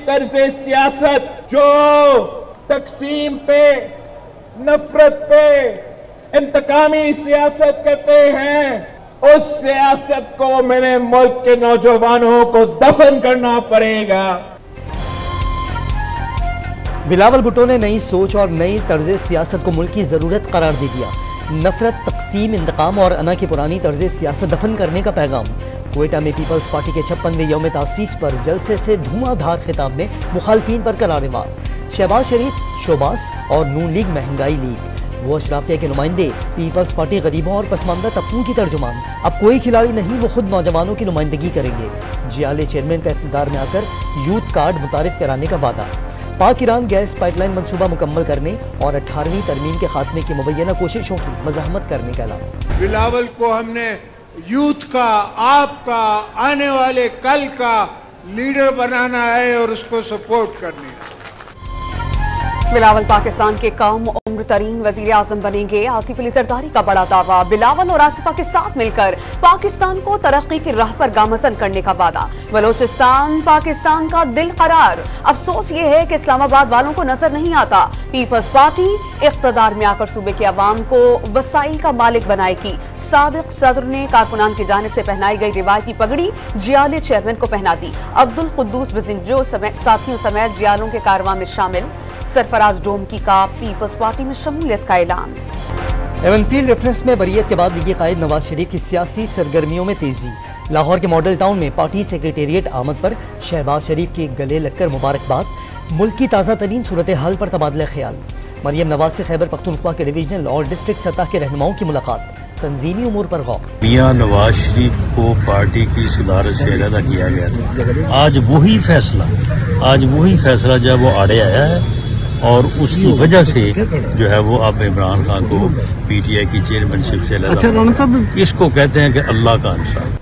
तर्ज सियासत जो तकसीम पे, नफरत पे, इंतकामी सियासत करते हैं, उस सियासत को मेरे मुल्क के नौजवानों को दफन करना पड़ेगा। बिलावल भुट्टो ने नई सोच और नई तर्ज सियासत को मुल्क की ज़रूरत करार दे दिया। नफरत, तकसीम, इंतकाम और अना की पुरानी तर्ज सियासत दफन करने का पैगाम। क्वेटा में पीपल्स पार्टी के 56वें यौम तासीस पर जलसे से धुआंधार खिताब में मुखालफीन पर करारे वार। शहबाज शरीफ, शोबास और नून लीग महंगाई लीग। वो अशराफिया के नुमाइंदे, पीपल्स पार्टी गरीबों और पसमानदा तबकों की तर्जुमान। अब कोई खिलाड़ी नहीं, वो खुद नौजवानों की नुमाइंदगी करेंगे। जियाले चेयरमैन का इख्तियार में आकर यूथ कार्ड मुतारिफ कराने का वादा। पाक ईरान गैस पाइपलाइन मंसूबा मुकम्मल करने और 18वीं तरमीम के खात्मे की मुबैना कोशिशों की मज़ाहमत करने का ऐलान। बिलावल को हमने यूथ का, आपका, आने वाले कल का लीडर बनाना है और उसको सपोर्ट करनी है। बिलावल पाकिस्तान के कम उम्र तरीन वजीर आजम बनेंगे। आसिफ अली जरदारी का बड़ा दावा। बिलावल और आसिफा के साथ मिलकर पाकिस्तान को तरक्की की राह पर गामजन करने का वादा। बलोचिस्तान पाकिस्तान का दिल करार। अफसोस ये है कि इस्लामाबाद वालों को नजर नहीं आता। पीपल्स पार्टी इख्तियार में आकर सूबे के अवाम को वसाइल का मालिक बनाएगी। साबिक सदर ने कारकुनान की जानिब से पहनाई गई रिवायती पगड़ी जियाले चेयरमैन को पहना दी। अब्दुल कुद्दूस बिजिंजो साथियों समेत जियालों के कारवां में शामिल। सरफराज डोमकी का पीपल्स पार्टी में शमूलियत का ऐलान। एवनफील्ड रेफरेंस में बरियत के बाद लीगी कायद नवाज शरीफ की सियासी सरगर्मियों में तेजी। लाहौर के मॉडल टाउन में पार्टी सेक्रेटेरिएट आमद पर शहबाज शरीफ के गले लगकर मुबारकबाद। मुल्क की ताज़ा तरीन सूरत हाल पर तबादला ख्याल। मरियम नवाज से खैबर पख्तूनख्वा के डिवीजनल और डिस्ट्रिक्ट सतह के रहनुमाओं की मुलाकात। तंजीमी उमूर पर गौर। मियां नवाज शरीफ को पार्टी की सदारत से अलहदा किया गया था। आज वही फैसला जब वो आड़े आया है और उसकी वजह से जो है वो अब इमरान खान को पीटीआई की चेयरमैनशिप से अलग। इसको कहते हैं कि अल्लाह का इंसाफ।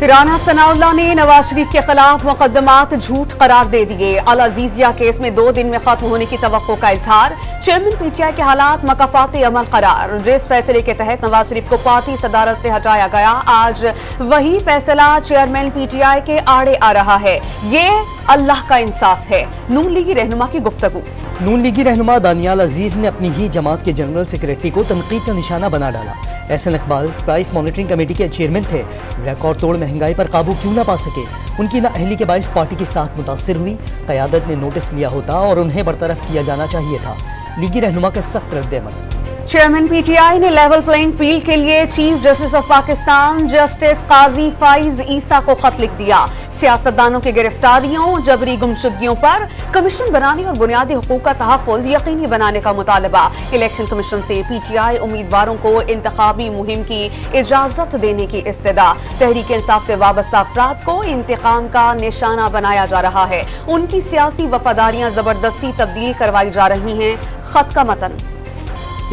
राना सनाउल्लाह ने नवाज शरीफ के खिलाफ मुकदमात झूठ करार दे दिए। अल अजीजिया केस में 2 दिन में खत्म होने की तवक्को का इजहार। चेयरमैन पीटीआई के हालात मकाफाते अमल करार। जिस फैसले के तहत नवाज शरीफ को पार्टी सदारत से हटाया गया, आज वही फैसला चेयरमैन पीटीआई के आड़े आ रहा है। ये अल्लाह का इंसाफ है। नून लीगी रहनुमा की गुफ्तगू। नून लीगी रहनुमा दानियाल अजीज ने अपनी ही जमात के जनरल सेक्रेटरी को तनकीद का निशाना बना डाला। Ahsan Iqbal price monitoring committee के चेयरमैन थे, रिकॉर्ड तोड़ महंगाई पर काबू क्यों ना पा सके। उनकी नाअहली के बाइस पार्टी की साख मुतासिर हुई। क़यादत ने नोटिस लिया होता और उन्हें बरतरफ किया जाना चाहिए था। लीगी रहनुमा का सख्त रद्द-ए-अमल। चेयरमैन पीटीआई ने लेवल प्लेइंग फील्ड के लिए chief justice of Pakistan justice Qazi Faez Isa को खत लिख दिया। सियासतदानों की गिरफ्तारियों, जबरी गुमशुदगियों पर कमीशन बनाने और बुनियादी हुकूक का तहफ़्फ़ुज़ यकीनी बनाने का मुतालबा। इलेक्शन कमीशन से पीटीआई उम्मीदवारों को इंतखाबी मुहिम की इजाजत देने की इस्तदा। तहरीक इंसाफ से वाबस्ता अफराद को इंतकाम का निशाना बनाया जा रहा है। उनकी सियासी वफादारियां जबरदस्ती तब्दील करवाई जा रही हैं। खत का मतन।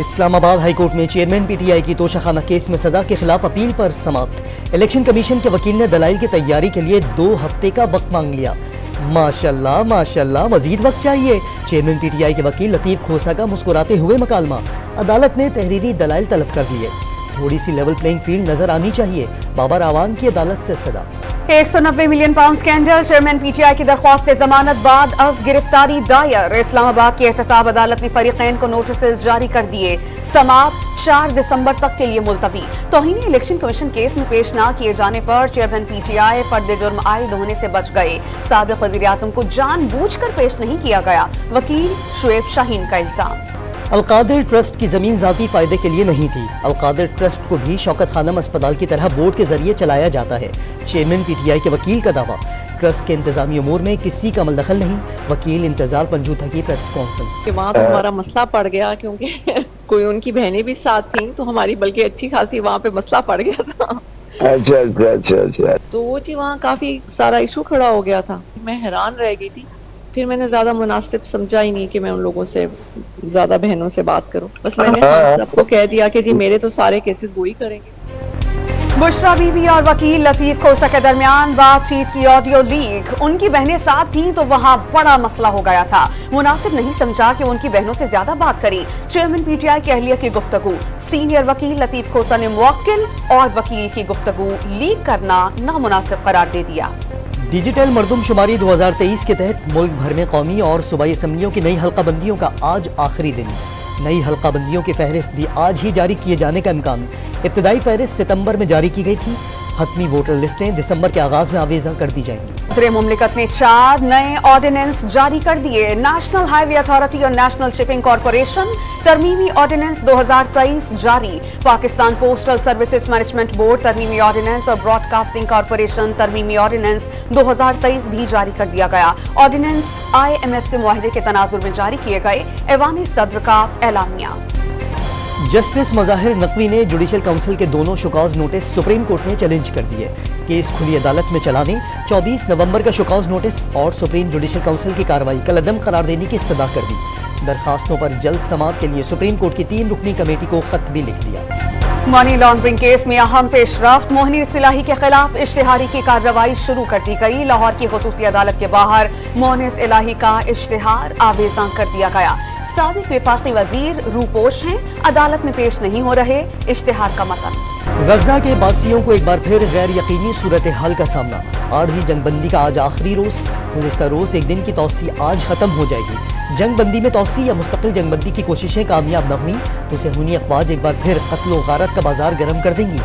इस्लामाबाद हाई कोर्ट में चेयरमैन पीटीआई की तोशाखाना केस में सजा के खिलाफ अपील पर समाप्त। इलेक्शन कमीशन के वकील ने दलाइल की तैयारी के लिए 2 हफ्ते का वक्त मांग लिया। माशाल्लाह माशाल्लाह, मजीद वक्त चाहिए। चेयरमैन पीटीआई के वकील लतीफ खोसा का मुस्कुराते हुए मकालमा। अदालत ने तहरीरी दलाइल तलब कर दिए। थोड़ी सी लेवल प्लेइंग फील्ड नजर आनी चाहिए। बाबर आवान की अदालत से सदा। 190 million pound scandal. Chairman PTI की दरख्वास्त जमानत बाद अज गिरफ्तारी दायर। इस्लामाबाद की एहतसाब अदालत ने फरीकैन को नोटिस जारी कर दिए। समाप्त 4 दिसंबर तक के लिए मुलतवी। तौहीन इलेक्शन कमीशन केस में पेश न किए जाने पर चेयरमैन पीटीआई पर्दे जुर्म आयद होने से बच गए। साबिक वज़ीर आज़म को जानबूझकर पेश नहीं किया गया, वकील शुएब शाहीन का इल्जाम। अलकादिर ट्रस्ट की जमीन जाती फायदे के लिए नहीं थी। अलकादिर ट्रस्ट को भी शौकत खानम अस्पताल की तरह बोर्ड के जरिए चलाया जाता है। चेयरमैन पीटीआई के वकील का दावा। ट्रस्ट के इंतजामी उमूर में किसी का अमल दखल नहीं। वकील इंतजार पंजूथा की प्रेस कॉन्फ्रेंस। वहाँ तो हमारा मसला पड़ गया क्योंकि कोई उनकी बहनें भी साथ थी, तो हमारी बल्कि अच्छी खासी वहाँ पे मसला पड़ गया था। अच्छा। तो वो जी वहाँ काफी सारा इशू खड़ा हो गया था। मैं हैरान रह गई थी। फिर मैंने ज्यादा मुनासिब समझा ही नहीं कि मैं उन लोगों से ज्यादा बहनों से बात करूं। बस मैंने सबको कह दिया कि जी मेरे तो सारे केसेस वही करेंगे। बुशरा बीबी और वकील लतीफ खोसा के दरमियान बातचीत की ऑडियो लीक। उनकी बहनें साथ थीं तो वहां बड़ा मसला हो गया था। मुनासिब नहीं समझा कि उनकी बहनों से ज्यादा बात करी। चेयरमैन पीटीआई की अहलिया की गुफ्तगू। सीनियर वकील लतीफ खोसा ने मुवक्किल और वकील की गुफ्तगू लीक करना नामुनासिब करार दे दिया। ڈیجیٹل مردم شماری 2023 کے تحت ملک بھر میں قومی اور صوبائی اسمبلیوں کی نئی حلقہ بندیوں کا آج آخری دن۔ نئی حلقہ بندیوں کی فہرست بھی آج ہی جاری کیے جانے کا امکان۔ ابتدائی فہرست ستمبر میں جاری کی گئی تھی، حتمی ووٹر لسٹیں دسمبر کے آغاز میں آویزاں کر دی جائیں گی۔ صدر مملکت نے 4 نئے آرڈیننس جاری کر دیے۔ نیشنل ہائی وے اتھارٹی اور نیشنل شپنگ کارپوریشن ترمیمی آرڈیننس 2023 جاری۔ Pakistan postal services management board ترمیمی آرڈیننس اور براڈ کاسٹنگ کارپوریشن ترمیمی آرڈیننس 2023 بھی جاری کر دیا گیا۔ آرڈیننس IMF سے معاہدے کے تناظر میں جاری کیے گئے۔ ایوان صدر کا اعلامیہ۔ جسٹس مظاہر نقوی نے جوڈیشل کونسل کے دونوں شوکاز نوٹس سپریم کورٹ میں چیلنج کر دیے۔ کیس کھلی عدالت میں چلانے 24 نومبر کا شوکاز نوٹس اور سپریم جوڈیشل کونسل کی کارروائی کالعدم قرار دینے کی استدعا کر دی۔ درخواستوں پر جلد سماعت کے لیے سپریم کورٹ کی 3 رکنی کمیٹی کو خط بھی لکھ دیا۔ منی لانڈرنگ کیس میں اہم پیش رفت، موہنی صلاحی کے خلاف اشتہاری کی کارروائی شروع کر دی گئی۔ لاہور کی خصوصی عدالت کے باہر مونس الہی کا اشتہار آویزاں کر دیا گیا۔ سابق وفاقی وزیر روپوش ہیں، عدالت میں پیش نہیں ہو رہے۔ اشتہار کا متن۔ غزہ کے باسیوں کو ایک بار پھر غیر یقینی صورتحال کا سامنا۔ عارضی جنگ بندی کا آج آخری روز۔ گزشتہ روز ایک دن کی توسیع آج ختم ہو جائے گی۔ جنگ بندی میں توسیع یا مستقل جنگ بندی کی کوششیں کامیاب نہ ہوئیں تو صہیونی افواج ایک بار پھر قتل و غارت کا بازار گرم کر دیں گی۔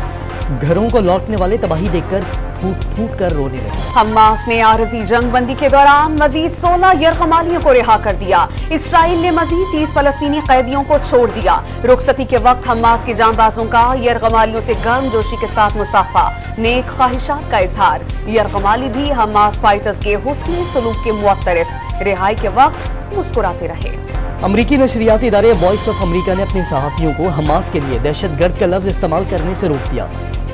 گھروں کو لوٹنے والے تباہی دیکھ کر پھوٹ پھوٹ کر رونے لگے۔ حماس نے عارضی جنگ بندی کے دوران مزید 16 یرغمالیوں کو رہا کر دیا۔ اسرائیل نے مزید 30 فلسطینی قیدیوں کو چھوڑ دیا۔ رخصتی کے وقت حماس کے جانبازوں کا یرغمالیوں سے گرم جوشی کے ساتھ مصافحہ، نیک خواہشات کا اظہار۔ یرغمالی بھی حماس فائٹرز کے حسن سلوک کے معترف، رہائی کے وقت مسکراتے رہے۔ امریکی نشریاتی ادارے وائس آف امریکہ نے اپنے صحافیوں کو حماس کے لیے دہشت گرد کا لفظ استعمال کرنے سے روک دیا۔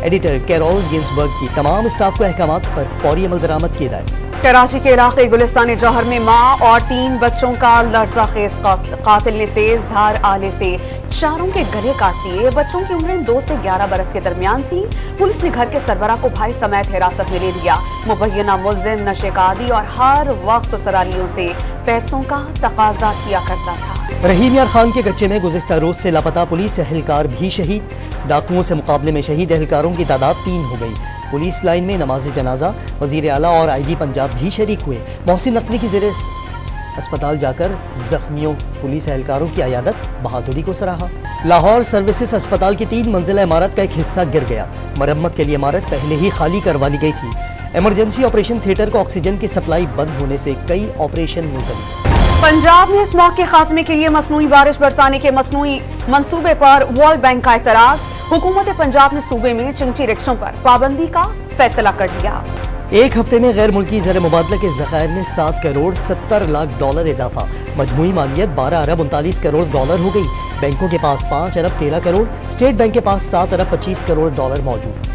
ایڈیٹر کیرول گنزبرگ کی تمام اسٹاف کو احکامات پر فوری عمل درآمد کی ہدایت۔ کراچی کے علاقے گلستان جوہر میں ماں اور 3 بچوں کا لرزہ خیز قاتل نے تیز دھار آلے سے 4 کے گلے کاٹ دیے۔ بچوں کی عمریں 2 سے 11 برس کے درمیان تھی۔ پولیس نے گھر کے سربراہ کو بھائی سمیت حراست میں لے لیا۔ مبینہ ملزم نشے کا عادی اور ہر وقت سسرالیوں سے پیسوں کا تقاضا کیا کرتا تھا۔ رحیم یار خان کے کچے میں گزشتہ روز سے لاپتہ پولیس اہلکار بھی شہید۔ ڈاکوؤں سے مقابلے میں شہید اہلکاروں کی تعداد 3 ہو گئی۔ پولیس لائن میں نماز جنازہ وزیر اعلیٰ اور IG پنجاب بھی شریک ہوئے۔ محسن نقوی کی زیر اسپتال جا کر زخمیوں پولیس اہلکاروں کی عیادت بہادری کو سراہا۔ لاہور سروسز اسپتال کی 3 منزلہ عمارت کا ایک حصہ گر گیا۔ مرمت کے لیے عمارت پہلے ہی خالی کروا لی گئی تھی۔ ایمرجنسی آپریشن تھیٹر کو آکسیجن کی سپلائی بند ہونے سے کئی آپریشن ملتوی۔ پنجاب میں اسموگ کے خاتمے کے لیے مصنوعی بارش برسانے کے مصنوعی منصوبے پر ورلڈ بینک کا اعتراض۔ حکومت پنجاب نے صوبے میں چنچی رکشوں پر پابندی کا فیصلہ کر لیا۔ ایک ہفتے میں غیر ملکی زر مبادلہ کے ذخائر میں 7 کروڑ 70 لاکھ ڈالر اضافہ۔ مجموعی مالیت 12 ارب 39 کروڑ ڈالر ہو گئی۔ بینکوں کے پاس 5 ارب 13 کروڑ، اسٹیٹ بینک کے پاس 7 ارب 25 کروڑ ڈالر موجود۔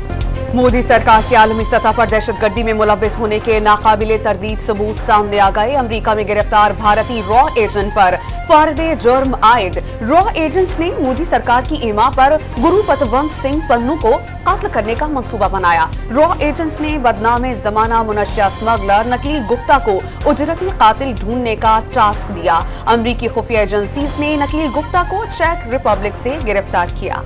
مودی سرکار کے عالمی سطح پر دہشت گردی میں ملوث ہونے کے ناقابل تردید ثبوت سامنے آ گئے۔ امریکہ میں گرفتار بھارتی را ایجنٹ پر فرد جرم عائد۔ را ایجنٹس نے مودی سرکار کی ایما پر گرو پتونت سنگھ پنو کو قتل کرنے کا منصوبہ بنایا۔ را ایجنٹس نے بدنام زمانہ منشیہ اسمگلر نکیل گپتا کو اجرتی قاتل ڈھونڈنے کا ٹاسک دیا۔ امریکی خفیہ ایجنسیز نے نکیل گپتا کو چیک ریپبلک سے گرفتار کیا۔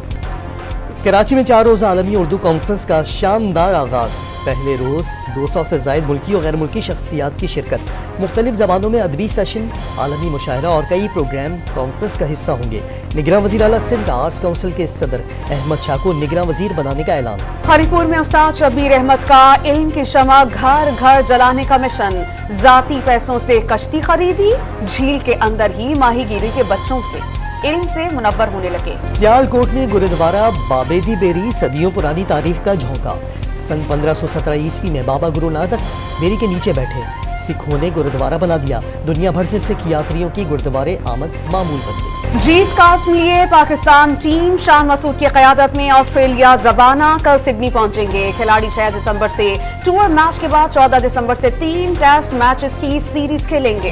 کراچی میں 4 روزہ عالمی اردو کانفرنس کا شاندار آغاز۔ پہلے روز 200 سے زائد ملکی اور غیر ملکی شخصیات کی شرکت۔ مختلف زبانوں میں ادبی سیشن، عالمی مشاعرہ اور کئی پروگرام کانفرنس کا حصہ ہوں گے۔ نگراں وزیر اعلیٰ سندھ آرٹس کونسل کے صدر احمد شاہ کو نگراں وزیر بنانے کا اعلان۔ ہری پور میں استاد شبیر احمد کا علم کی شمع گھر گھر جلانے کا مشن۔ ذاتی پیسوں سے کشتی خریدی، جھیل کے اندر ہی ماہی گیری کے بچوں سے علم سے منور ہونے لگے۔ سیال کوٹ میں گرودوارہ بابیدی بیری صدیوں پرانی تاریخ کا جھونکا۔ سن 1517 عیسوی میں بابا گرو نانک بیری کے نیچے بیٹھے، سکھوں نے گرودوارہ بنا دیا۔ دنیا بھر سے سکھ یاتریوں کی گرودوارے آمد معمول بن گئی۔ جیت کا عزم لیے پاکستان ٹیم شان مسعود کی قیادت میں آسٹریلیا زبانہ کل سڈنی پہنچیں گے۔ کھلاڑی 6 دسمبر سے ٹور میچ کے بعد 14 دسمبر سے 3 ٹیسٹ میچز کی سیریز کھیلیں گے۔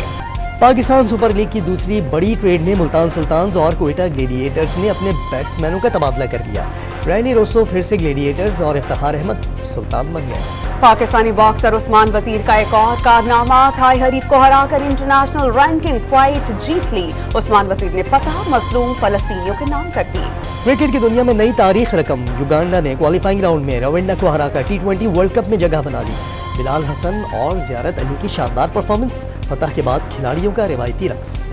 پاکستان سپر لیگ کی دوسری بڑی ٹریڈ میں ملتان سلطانز اور کوئٹہ گلیڈیٹرز نے اپنے بیٹسمینوں کا تبادلہ کر دیا۔ رینی روسو پھر سے گلیڈیٹرز اور افتخار احمد سلطان بن گئے۔ پاکستانی باکسر عثمان وزیر کا ایک اور کارنامہ، تھائی حریف کو ہرا کر انٹرنیشنل رینکنگ فائٹ جیت لی۔ عثمان وزیر نے فتح مظلوم فلسطینیوں کے نام کر دی۔ کرکٹ کی دنیا میں نئی تاریخ رقم، یوگانڈا نے کوالیفائنگ راؤنڈ میں روانڈا کو ہرا کر T20 ورلڈ کپ میں جگہ بنا لی۔ بلال حسن اور زیارت علی کی شاندار پرفارمنس، فتح کے بعد کھلاڑیوں کا روایتی رقص۔